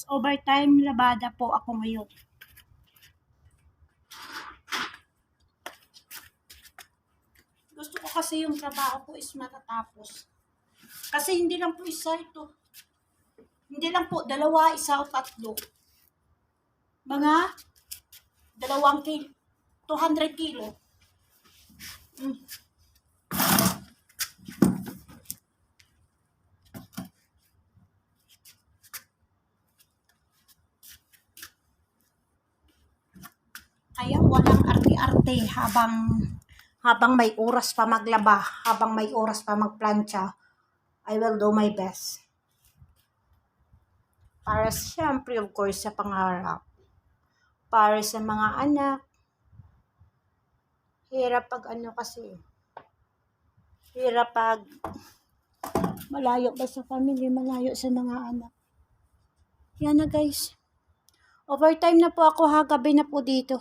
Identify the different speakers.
Speaker 1: overtime labada po ako ngayon. Gusto ko kasi yung trabaho ko is matatapos. Kasi hindi lang po isa ito. Hindi lang po, dalawa, isa o tatlo. Mga 200 kilo. Kaya walang arte-arte habang may oras pa maglaba, habang may oras pa magplancha, I will do my best. Para siyempre, of course, sa pangarap. Para sa mga anak. Hirap pag ano kasi. Hirap pag malayo ba sa family, malayo sa mga anak. Yan na guys. Overtime na po ako ha, gabi na po dito.